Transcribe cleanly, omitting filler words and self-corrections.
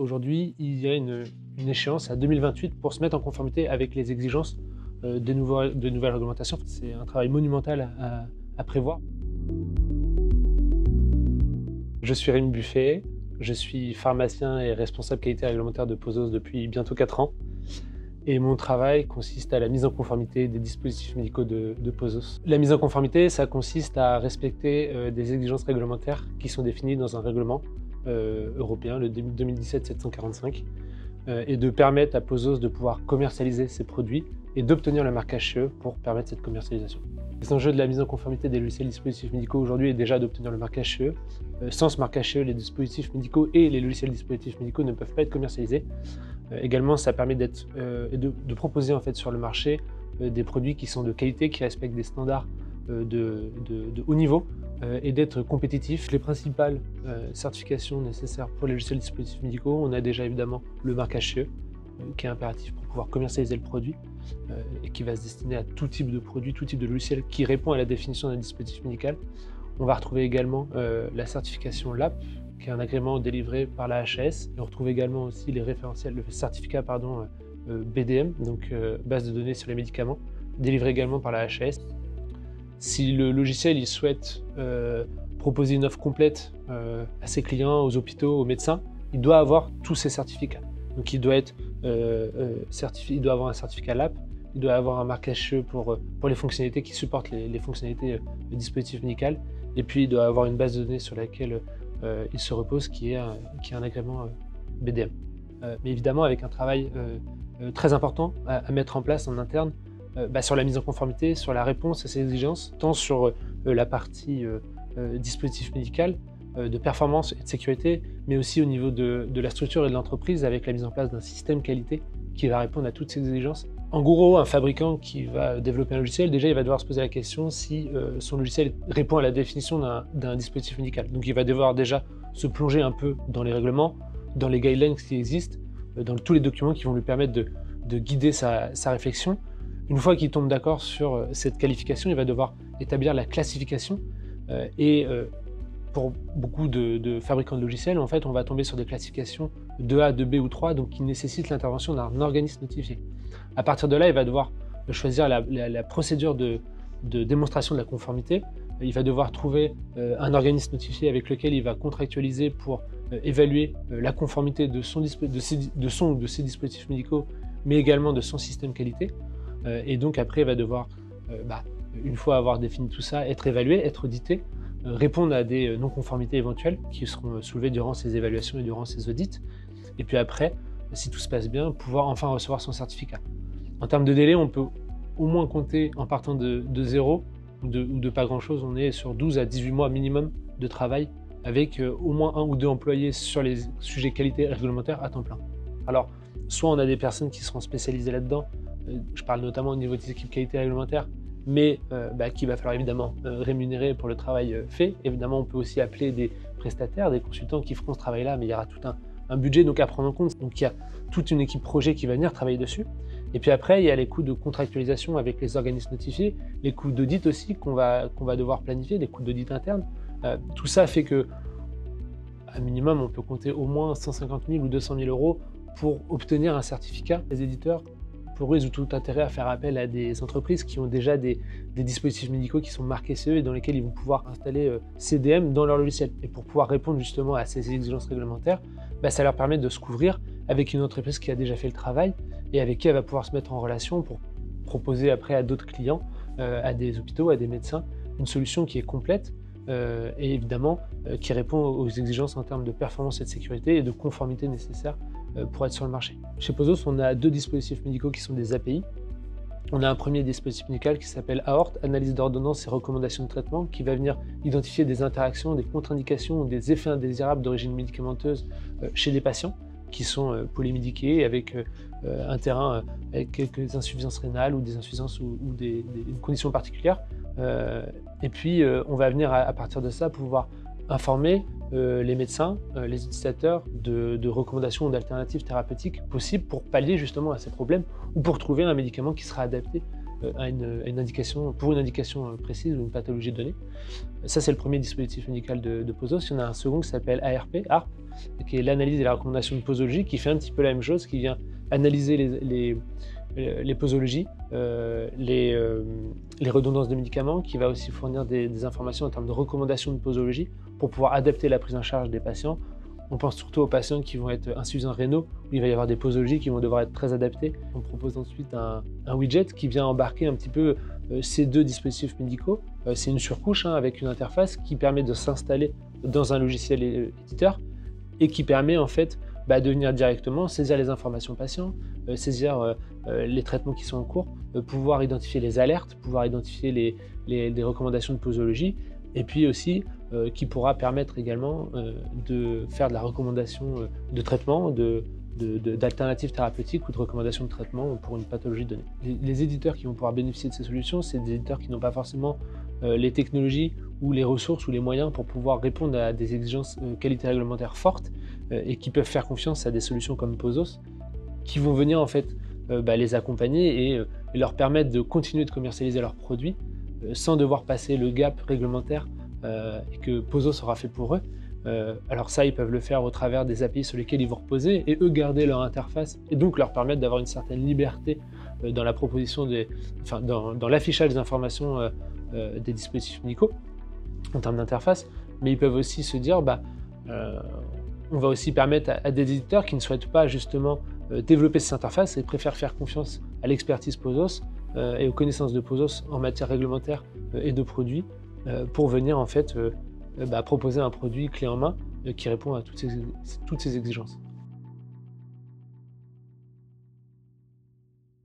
Aujourd'hui, il y a une échéance à 2028 pour se mettre en conformité avec les exigences de nouvelles réglementations. C'est un travail monumental à prévoir. Je suis Rémi Buffet, je suis pharmacien et responsable qualité réglementaire de Pozos depuis bientôt 4 ans. Et mon travail consiste à la mise en conformité des dispositifs médicaux de Pozos. La mise en conformité, ça consiste à respecter des exigences réglementaires qui sont définies dans un règlement européen, le 2017-745, et de permettre à Pozos de pouvoir commercialiser ses produits et d'obtenir le marquage CE pour permettre cette commercialisation. Les enjeux de la mise en conformité des logiciels et dispositifs médicaux aujourd'hui est déjà d'obtenir le marquage CE. Sans ce marquage CE, les dispositifs médicaux et les logiciels et dispositifs médicaux ne peuvent pas être commercialisés. Également, ça permet de proposer en fait sur le marché des produits qui sont de qualité, qui respectent des standards de haut niveau et d'être compétitifs. Les principales certifications nécessaires pour les logiciels et dispositifs médicaux, on a déjà évidemment le marquage CE, qui est impératif pour pouvoir commercialiser le produit et qui va se destiner à tout type de produit, tout type de logiciel qui répond à la définition d'un dispositif médical. On va retrouver également la certification LAP, qui est un agrément délivré par la HAS. Et on retrouve également aussi les référentiels, le certificat BDM, donc base de données sur les médicaments, délivré également par la HAS. Si le logiciel il souhaite proposer une offre complète à ses clients, aux hôpitaux, aux médecins, il doit avoir tous ces certificats. Donc il doit être certifié, il doit avoir un certificat LAP, il doit avoir un marquage CE pour les fonctionnalités qui supportent les fonctionnalités du dispositif médical, et puis il doit avoir une base de données sur laquelle il se repose, qui est un agrément BDM. Mais évidemment, avec un travail très important à mettre en place en interne sur la mise en conformité, sur la réponse à ces exigences, tant sur la partie dispositif médical, de performance et de sécurité, mais aussi au niveau de la structure et de l'entreprise, avec la mise en place d'un système qualité qui va répondre à toutes ces exigences. En gros, un fabricant qui va développer un logiciel, déjà il va devoir se poser la question si son logiciel répond à la définition d'un dispositif médical. Donc il va devoir déjà se plonger un peu dans les règlements, dans les guidelines qui existent, dans tous les documents qui vont lui permettre de guider sa réflexion. Une fois qu'il tombe d'accord sur cette qualification, il va devoir établir la classification pour beaucoup de fabricants de logiciels, en fait, on va tomber sur des classifications 2A, 2B ou 3, donc qui nécessitent l'intervention d'un organisme notifié. À partir de là, il va devoir choisir la procédure de démonstration de la conformité. Il va devoir trouver un organisme notifié avec lequel il va contractualiser pour évaluer la conformité de son ou de ses dispositifs médicaux, mais également de son système qualité. Et donc après, il va devoir, une fois avoir défini tout ça, être évalué, être audité, répondre à des non-conformités éventuelles qui seront soulevées durant ces évaluations et durant ces audits. Et puis après, si tout se passe bien, pouvoir enfin recevoir son certificat. En termes de délai, on peut au moins compter, en partant de zéro ou de pas grand-chose, on est sur 12 à 18 mois minimum de travail avec au moins 1 ou 2 employés sur les sujets qualité réglementaire à temps plein. Alors, soit on a des personnes qui seront spécialisées là-dedans, je parle notamment au niveau des équipes qualité réglementaire, mais qu'il va falloir évidemment rémunérer pour le travail fait. Évidemment, on peut aussi appeler des prestataires, des consultants qui feront ce travail-là, mais il y aura tout un budget donc à prendre en compte. Donc il y a toute une équipe projet qui va venir travailler dessus. Et puis après, il y a les coûts de contractualisation avec les organismes notifiés, les coûts d'audit aussi qu'on va devoir planifier, les coûts d'audit interne. Tout ça fait que, à minimum, on peut compter au moins 150 000 ou 200 000 euros pour obtenir un certificat. Les éditeurs, pour eux, ils ont tout intérêt à faire appel à des entreprises qui ont déjà des dispositifs médicaux qui sont marqués CE et dans lesquels ils vont pouvoir installer CDM dans leur logiciel. Et pour pouvoir répondre justement à ces exigences réglementaires, ça leur permet de se couvrir avec une entreprise qui a déjà fait le travail et avec qui elle va pouvoir se mettre en relation pour proposer après à d'autres clients, à des hôpitaux, à des médecins, une solution qui est complète et évidemment qui répond aux exigences en termes de performance et de sécurité et de conformité nécessaires pour être sur le marché. Chez Pozos, on a 2 dispositifs médicaux qui sont des API. On a un premier dispositif médical qui s'appelle AORT, analyse d'ordonnance et recommandations de traitement, qui va venir identifier des interactions, des contre-indications ou des effets indésirables d'origine médicamenteuse chez des patients qui sont polymédiqués avec un terrain avec quelques insuffisances rénales ou des insuffisances ou une condition particulière. Et puis on va venir à partir de ça pouvoir informer les médecins, les utilisateurs de recommandations ou d'alternatives thérapeutiques possibles pour pallier justement à ces problèmes ou pour trouver un médicament qui sera adapté à une indication, pour une indication précise ou une pathologie donnée. Ça, c'est le premier dispositif médical de POSOS. Il y en a un second qui s'appelle ARP, qui est l'analyse et la recommandation de posologie, qui fait un petit peu la même chose, qui vient analyser les posologies, les redondances de médicaments, qui va aussi fournir des informations en termes de recommandations de posologie pour pouvoir adapter la prise en charge des patients. On pense surtout aux patients qui vont être insuffisants rénaux, où il va y avoir des posologies qui vont devoir être très adaptées. On propose ensuite un widget qui vient embarquer un petit peu ces deux dispositifs médicaux. C'est une surcouche avec une interface qui permet de s'installer dans un logiciel éditeur et qui permet en fait de venir directement saisir les informations patients, saisir les traitements qui sont en cours, pouvoir identifier les alertes, pouvoir identifier les recommandations de posologie, et puis aussi qui pourra permettre également de faire de la recommandation de traitement, d'alternatives thérapeutiques ou de recommandations de traitement pour une pathologie donnée. Les éditeurs qui vont pouvoir bénéficier de ces solutions, c'est des éditeurs qui n'ont pas forcément les technologies ou les ressources ou les moyens pour pouvoir répondre à des exigences qualité réglementaire fortes et qui peuvent faire confiance à des solutions comme POSOS qui vont venir en fait les accompagner et leur permettre de continuer de commercialiser leurs produits sans devoir passer le gap réglementaire et que POSOS aura fait pour eux. Alors ça, ils peuvent le faire au travers des API sur lesquels ils vont reposer et eux garder leur interface et donc leur permettre d'avoir une certaine liberté dans la proposition dans l'affichage des informations des dispositifs médicaux en termes d'interface, mais ils peuvent aussi se dire on va aussi permettre à des éditeurs qui ne souhaitent pas justement développer cette interface et préfèrent faire confiance à l'expertise POSOS et aux connaissances de POSOS en matière réglementaire et de produits pour venir en fait proposer un produit clé en main qui répond à toutes ces exigences.